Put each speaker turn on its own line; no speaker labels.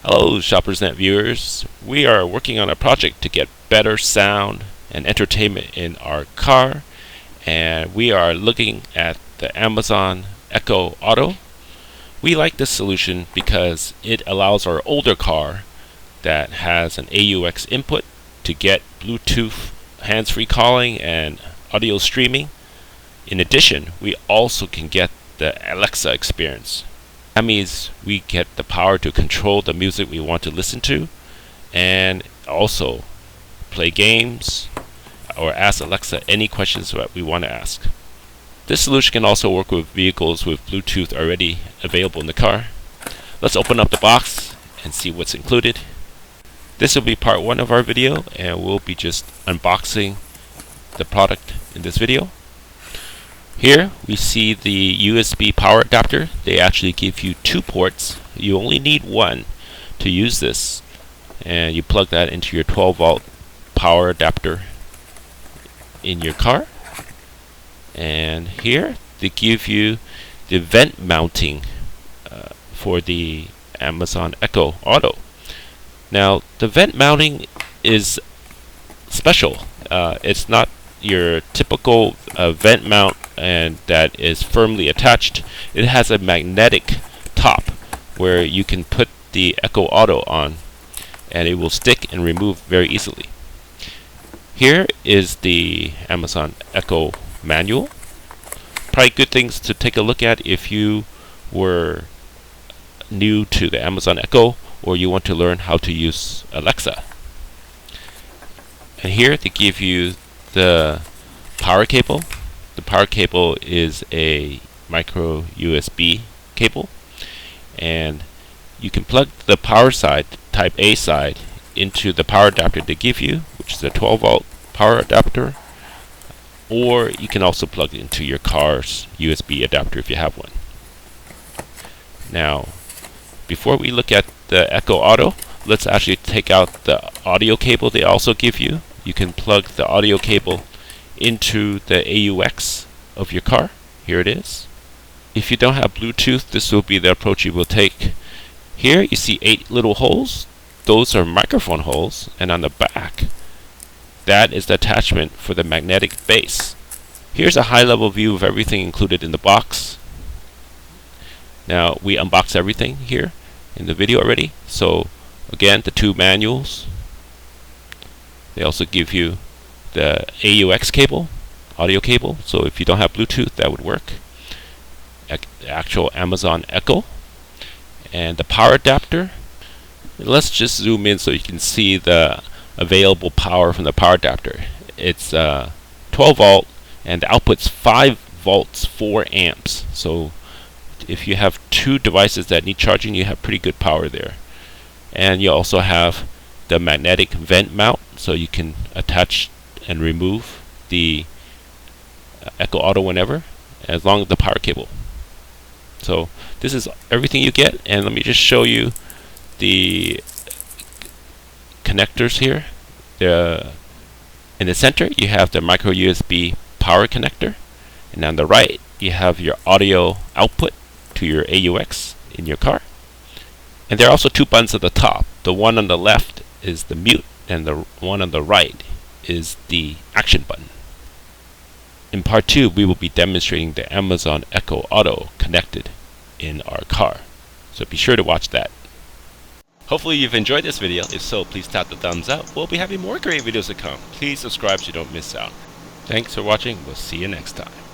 Hello ShoppersNet viewers. We are working on a project to get better sound and entertainment in our car, and we are looking at the Amazon Echo Auto. We like this solution because it allows our older car that has an AUX input to get Bluetooth hands-free calling and audio streaming. In addition, we also can get the Alexa experience. That means we get the power to control the music we want to listen to, and also play games or ask Alexa any questions that we want to ask. This solution can also work with vehicles with Bluetooth already available in the car. Let's open up the box and see what's included. This will be part 1 of our video, and we'll be just unboxing the product in this video. Here we see the USB power adapter. They actually give you 2 ports. You only need one to use this, and you plug that into your 12-volt power adapter in your car. And here they give you the vent mounting for the Amazon Echo Auto. Now the vent mounting is special. It's not your typical vent mount and that is firmly attached. It has a magnetic top where you can put the Echo Auto on, and it will stick and remove very easily. Here is the Amazon Echo manual. Probably good things to take a look at if you were new to the Amazon Echo or you want to learn how to use Alexa. And here they give you the power cable. The power cable is a micro USB cable, and you can plug the power side, type A side, into the power adapter they give you, which is a 12-volt power adapter, or you can also plug it into your car's USB adapter if you have one. Now, before we look at the Echo Auto, let's actually take out the audio cable they also give you. You can plug the audio cable into the AUX of your car. Here it is. If you don't have Bluetooth, this will be the approach you will take. Here you see 8 little holes. Those are microphone holes, and on the back, that is the attachment for the magnetic base. Here's a high-level view of everything included in the box. Now we unboxed everything here in the video already. So again, the 2 manuals. They also give you the AUX cable, audio cable, so if you don't have Bluetooth, that would work. The actual Amazon Echo, and the power adapter. Let's just zoom in so you can see the available power from the power adapter. It's 12 volt, and the output's 5 volts, 4 amps. So if you have 2 devices that need charging, you have pretty good power there. And you also have the magnetic vent mount, so you can attach and remove the Echo Auto whenever, as long as the power cable. So this is everything you get, and let me just show you the connectors here. In the center you have the micro USB power connector, and on the right you have your audio output to your AUX in your car. And there are also 2 buttons at the top. The one on the left is the mute, and the one on the right is the action button. In part 2, we will be demonstrating the Amazon Echo Auto connected in our car. So be sure to watch that. Hopefully you've enjoyed this video. If so, please tap the thumbs up. We'll be having more great videos to come. Please subscribe so you don't miss out. Thanks for watching. We'll see you next time.